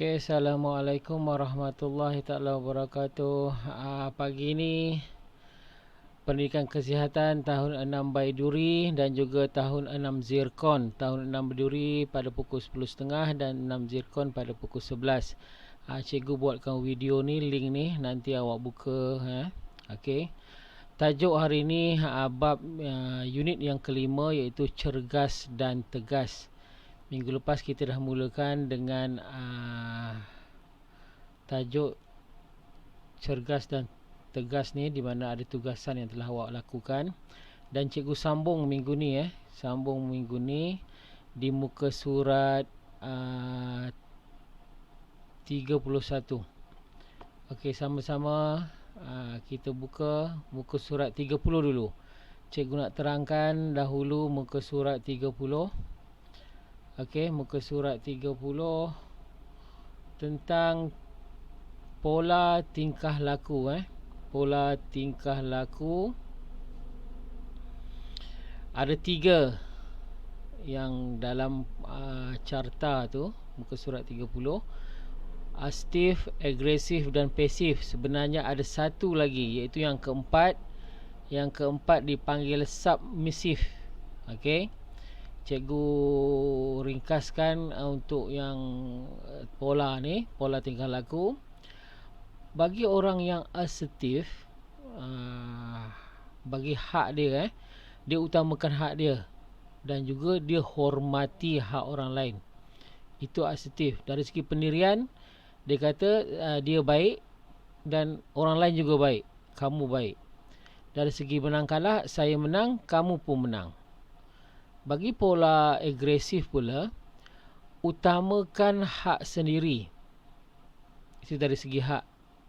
Okey, Assalamualaikum warahmatullahi taala wabarakatuh. Pagi ni Pendidikan Kesihatan tahun 6 Baiduri dan juga tahun 6 Zirkon. Tahun 6 Baiduri pada pukul 10.30 dan 6 Zirkon pada pukul 11. Cikgu buatkan video ni, link ni nanti awak buka. Okey. Tajuk hari ni bab unit yang kelima, iaitu cergas dan tegas. Minggu lepas kita dah mulakan dengan tajuk cergas dan tegas ni, di mana ada tugasan yang telah awak lakukan, dan cikgu sambung minggu ni di muka surat 31. Okey, sama-sama kita buka muka surat 30 dulu. Cikgu nak terangkan dahulu muka surat 30. Okey, muka surat 30 tentang pola tingkah laku. Pola tingkah laku ada 3 yang dalam carta tu, muka surat 30. Aktif, agresif dan pasif. Sebenarnya ada satu lagi, iaitu yang keempat. Yang keempat dipanggil submissive. Okey, cikgu ringkaskan untuk yang pola ni, pola tingkah laku. Bagi orang yang asertif, bagi hak dia, dia utamakan hak dia, dan juga dia hormati hak orang lain. Itu asertif. Dari segi pendirian, dia kata dia baik dan orang lain juga baik, kamu baik. Dari segi menang kalah, saya menang, kamu pun menang. Bagi pola agresif pula, utamakan hak sendiri. Itu dari segi hak,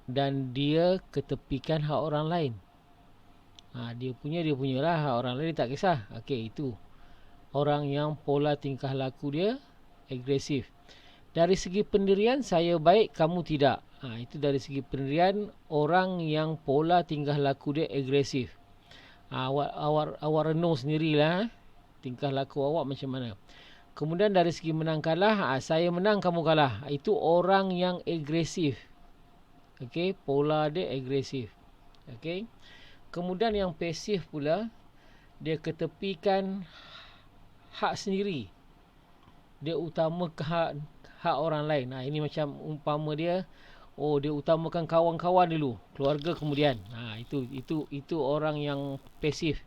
dan dia ketepikan hak orang lain. Dia punyalah, hak orang lain dia tak kisah. Okey, itu orang yang pola tingkah laku dia agresif. Dari segi pendirian, saya baik, kamu tidak. Itu dari segi pendirian orang yang pola tingkah laku dia agresif. Awak renung sendirilah, tingkah laku awak macam mana. Kemudian dari segi menang kalah, saya menang, kamu kalah. Itu orang yang agresif. Okey, pola dia agresif. Okey. Kemudian yang pasif pula, dia ketepikan hak sendiri. Dia utamakan hak orang lain. Ini macam umpama dia, dia utamakan kawan-kawan dulu, keluarga kemudian. Itu orang yang pasif.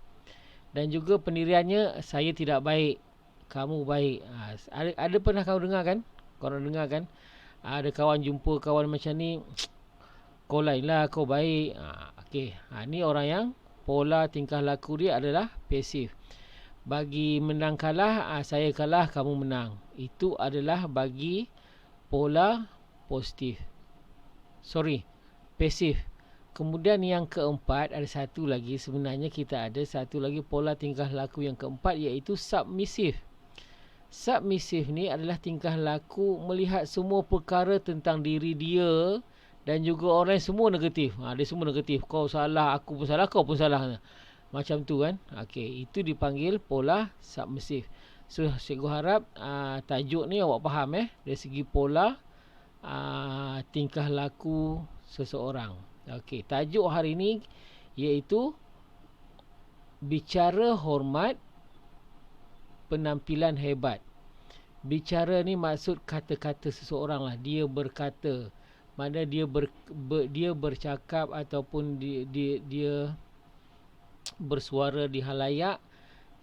Dan juga pendiriannya, saya tidak baik, kamu baik. Ada pernah kau dengar kan? Korang dengar kan? Ada kawan jumpa kawan macam ni, kau lain lah, kau baik. Okey, ni orang yang pola tingkah laku dia adalah pasif. Bagi menang kalah, saya kalah, kamu menang. Itu adalah bagi pola positif. Pasif. Kemudian yang keempat, ada satu lagi. Sebenarnya kita ada satu lagi pola tingkah laku yang keempat, iaitu submissive. Submissive ni adalah tingkah laku melihat semua perkara tentang diri dia dan juga orang lain semua negatif. Dia semua negatif. Kau salah, aku pun salah, kau pun salah. Macam tu kan. Okey, itu dipanggil pola submissive. So, cikgu harap tajuk ni awak faham dari segi pola tingkah laku seseorang. Okey, tajuk hari ni iaitu bicara hormat, penampilan hebat. Bicara ni maksud kata-kata seseorang lah. Dia berkata, mana dia bercakap ataupun dia bersuara di halayak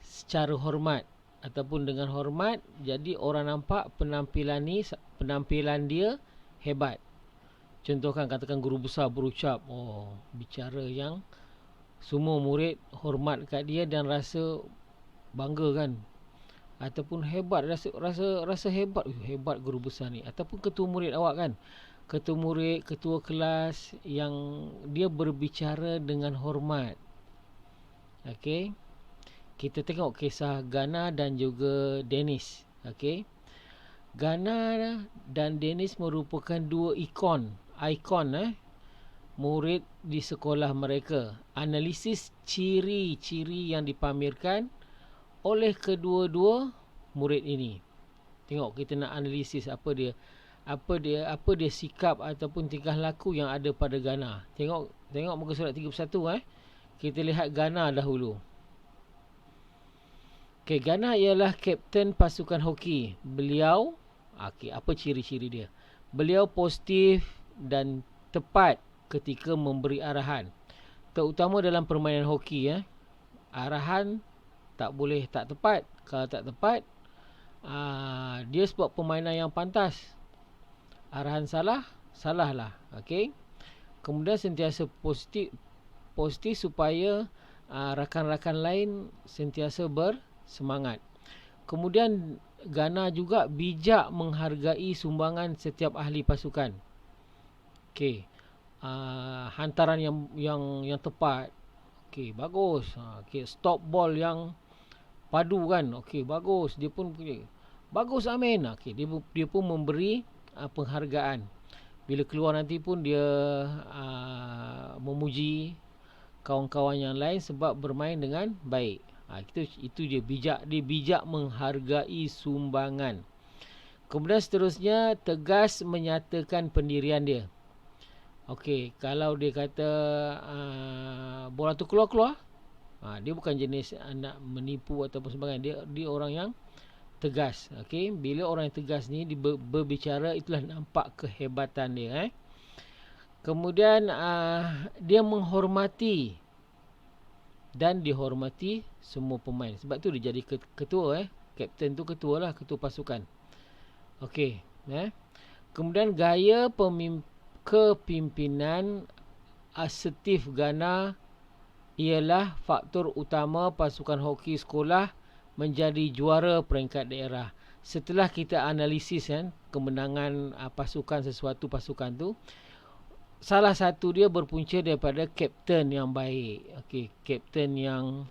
secara hormat ataupun dengan hormat. Jadi orang nampak penampilan dia hebat. Contohkan, katakan guru besar berucap, bicara yang semua murid hormat kat dia dan rasa bangga kan, ataupun hebat, rasa hebat, hebat guru besar ni. Ataupun ketua murid awak kan, ketua murid, ketua kelas yang dia berbicara dengan hormat. Okey, kita tengok kisah Gana dan juga Dennis. Okey, Gana dan Dennis merupakan dua ikon murid di sekolah mereka. Analisis ciri-ciri yang dipamerkan oleh kedua-dua murid ini. Tengok, kita nak analisis apa dia. apa dia sikap ataupun tingkah laku yang ada pada Ghana. Tengok muka surat 31 Kita lihat Ghana dahulu. Okey, Ghana ialah kapten pasukan hoki. Beliau, apa ciri-ciri dia? Beliau positif dan tepat ketika memberi arahan. Terutama dalam permainan hoki arahan tak boleh tak tepat. Kalau tak tepat, dia sebab permainan yang pantas. Arahan salah, salahlah. Okey. Kemudian sentiasa positif supaya rakan-rakan lain sentiasa bersemangat. Kemudian Ghana juga bijak menghargai sumbangan setiap ahli pasukan. Okey. Hantaran yang tepat. Okey, bagus. Okey, stop ball yang padu kan. Okey, bagus. Dia pun bagus, amin. Okey, dia pun memberi penghargaan. Bila keluar nanti pun dia memuji kawan-kawan yang lain sebab bermain dengan baik. Itu dia bijak menghargai sumbangan. Kemudian seterusnya, tegas menyatakan pendirian dia. Okey, kalau dia kata bola tu keluar, dia bukan jenis nak menipu ataupun sebagainya. Dia orang yang tegas. Okey, bila orang yang tegas ni berbicara, itulah nampak kehebatan dia. Kemudian dia menghormati dan dihormati semua pemain. Sebab tu dia jadi ketua. Kapten tu ketua lah, ketua pasukan. Okey, kemudian gaya kepimpinan asertif Ghana ialah faktor utama pasukan hoki sekolah menjadi juara peringkat daerah. Setelah kita analisis kemenangan sesuatu pasukan tu, salah satu dia berpunca daripada kapten yang baik. Okey, kapten yang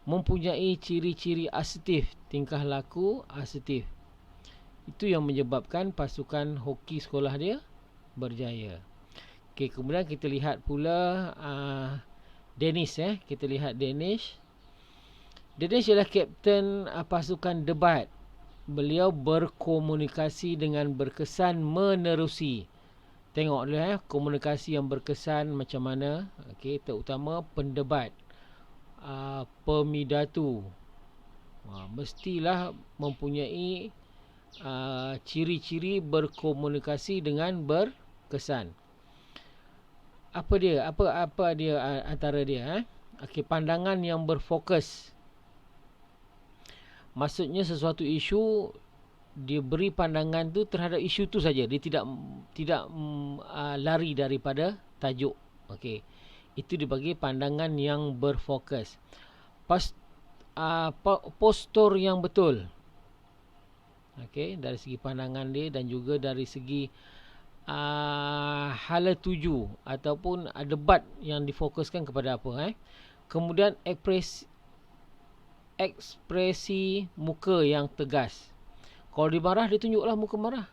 mempunyai ciri-ciri asertif, tingkah laku asertif. Itu yang menyebabkan pasukan hoki sekolah dia berjaya. Okey, kemudian kita lihat pula Danish. Kita lihat Danish. Danish ialah kapten pasukan debat. Beliau berkomunikasi dengan berkesan menerusi. Tengok dulu komunikasi yang berkesan macam mana. Okey, terutama pendebat, pemidatu. Mestilah mempunyai ciri-ciri berkomunikasi dengan berkesan. Apa dia antara dia? Okey, pandangan yang berfokus. Maksudnya sesuatu isu, dia beri pandangan tu terhadap isu tu saja. Dia tidak lari daripada tajuk. Okey, itu dibagi pandangan yang berfokus. Postur yang betul. Okey, dari segi pandangan dia dan juga dari segi hala tuju ataupun debat yang difokuskan kepada apa. Kemudian ekspresi muka yang tegas. Kalau dia marah, dia tunjuklah muka marah.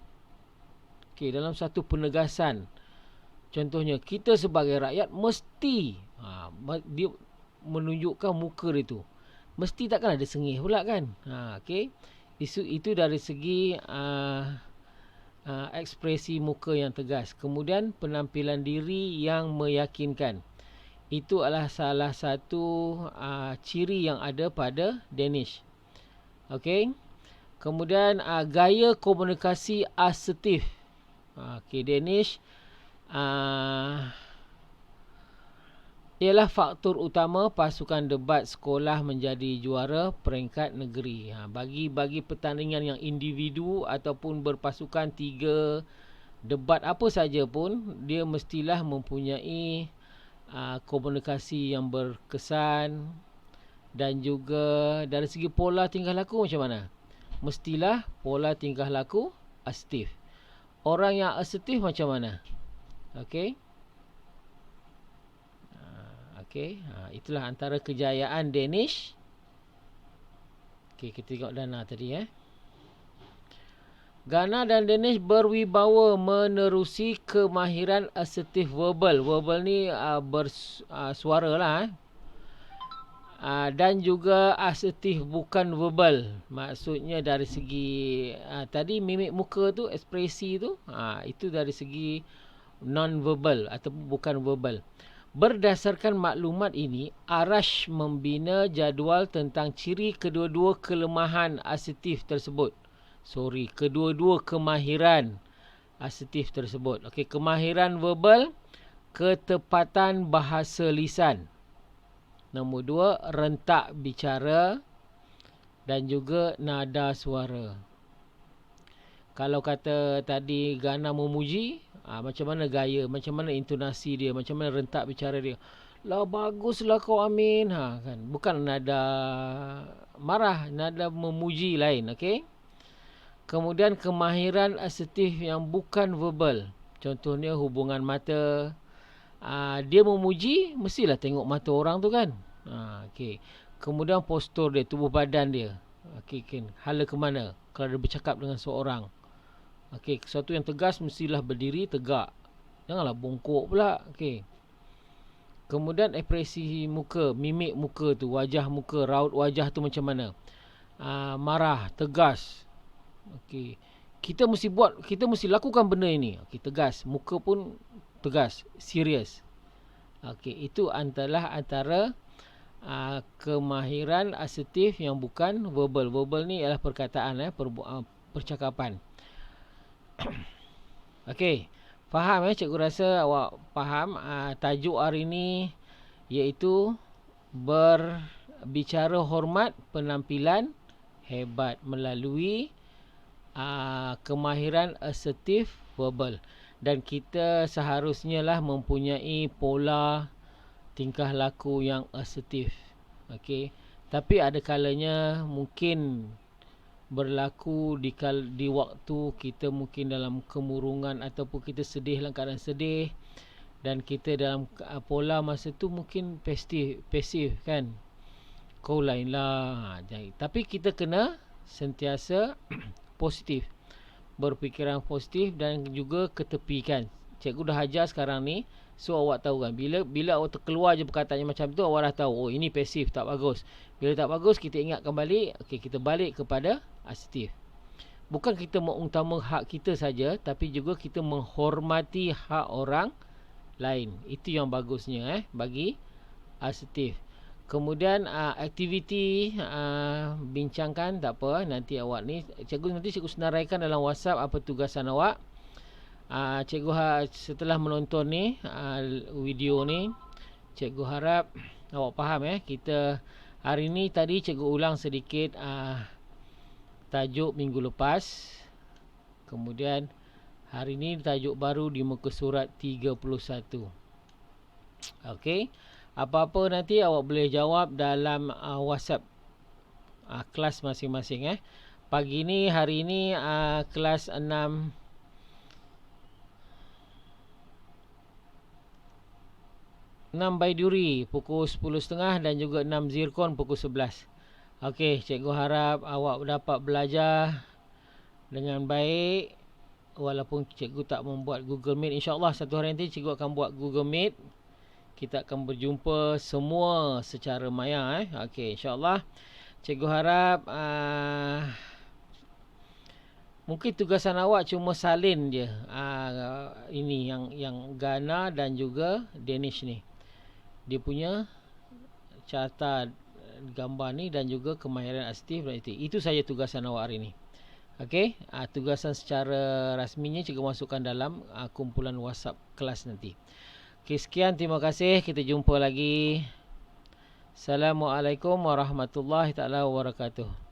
Okey, dalam satu penegasan. Contohnya, kita sebagai rakyat mesti dia menunjukkan muka dia tu. Mesti takkan ada sengih pula kan. Okey. Itu dari segi ekspresi muka yang tegas. Kemudian penampilan diri yang meyakinkan. Itu adalah salah satu ciri yang ada pada Danish. Okey. Kemudian gaya komunikasi asertif. Okey, Danish ialah faktor utama pasukan debat sekolah menjadi juara peringkat negeri. Bagi pertandingan yang individu ataupun berpasukan 3 debat apa saja pun, dia mestilah mempunyai komunikasi yang berkesan. Dan juga dari segi pola tingkah laku macam mana? Mestilah pola tingkah laku asertif. Orang yang asertif macam mana? Okey. Okey, itulah antara kejayaan Danish. Okey, kita tengok Ghana tadi Ghana dan Danish berwibawa menerusi kemahiran asertif verbal. Verbal ni bersuara lah. Dan juga asertif bukan verbal. Maksudnya dari segi tadi mimik muka tu, ekspresi tu, itu dari segi non verbal ataupun bukan verbal. Berdasarkan maklumat ini, Arash membina jadual tentang ciri kedua-dua kelemahan asertif tersebut. Kedua-dua kemahiran asertif tersebut. Okey, kemahiran verbal, ketepatan bahasa lisan. Nombor 2, rentak bicara dan juga nada suara. Kalau kata tadi Gana memuji, macam mana gaya, macam mana intonasi dia, macam mana rentak bicara dia. Lah baguslah kau Amin. Kan? Bukan nada marah, nada memuji lain. Okey. Kemudian kemahiran asertif yang bukan verbal. Contohnya hubungan mata. Dia memuji, mestilah tengok mata orang tu kan. Okay. Kemudian postur dia, tubuh badan dia. Okay, kan. Hala ke mana kalau dia bercakap dengan seorang. Okay, sesuatu yang tegas mestilah berdiri tegak. Janganlah bongkok pula. Okay. Kemudian ekspresi muka, mimik muka tu, wajah muka, raut wajah tu macam mana. Marah, tegas. Okay. Kita mesti lakukan benda ini. Okay, tegas. Muka pun tegas, serius. Okey, itu antara kemahiran asertif yang bukan verbal. Verbal ni ialah perkataan, percakapan. Okey, faham cikgu rasa awak faham. Tajuk hari ni iaitu berbicara hormat, penampilan hebat melalui kemahiran asertif verbal. Dan kita seharusnya lah mempunyai pola tingkah laku yang asertif. Okey. Tapi ada kalanya mungkin berlaku di waktu kita mungkin dalam kemurungan ataupun kita sedih dalam keadaan sedih, dan kita dalam pola masa tu mungkin pasif kan. Kau lain lah. Tapi kita kena sentiasa positif. Berfikiran positif dan juga ketepikan. Cikgu dah ajar sekarang ni, so awak tahu kan, bila awak terkeluar je perkataan macam tu, awak dah tahu, oh ini pasif, tak bagus. Bila tak bagus, kita ingat kembali, okey, kita balik kepada asertif. Bukan kita mengutama hak kita saja, tapi juga kita menghormati hak orang lain. Itu yang bagusnya bagi asertif. Kemudian aktiviti bincangkan, tak apa, nanti awak ni nanti cikgu senaraikan dalam WhatsApp apa tugasan awak. Cikgu setelah menonton ni video ni, cikgu harap awak faham kita hari ni tadi cikgu ulang sedikit tajuk minggu lepas. Kemudian hari ni tajuk baru di muka surat 31. Okey. Apa-apa nanti awak boleh jawab dalam WhatsApp kelas masing-masing. Pagi ni, hari ni kelas 6 Baiduri pukul 10.30 dan juga 6 Zirkon pukul 11. Okey, cikgu harap awak dapat belajar dengan baik. Walaupun cikgu tak membuat Google Meet, insya-Allah satu hari nanti cikgu akan buat Google Meet. Kita akan berjumpa semua secara maya. Okey, insya-Allah. Cikgu harap mungkin tugasan awak cuma salin je ini yang Gana dan juga Danish ni. Dia punya carta gambar ni dan juga kemahiran asertif dan itu saja tugasan awak hari ni. Okey, tugasan secara rasminya cikgu masukkan dalam kumpulan WhatsApp kelas nanti. Okay, sekian, terima kasih. Kita jumpa lagi. Assalamualaikum warahmatullahi taala wabarakatuh.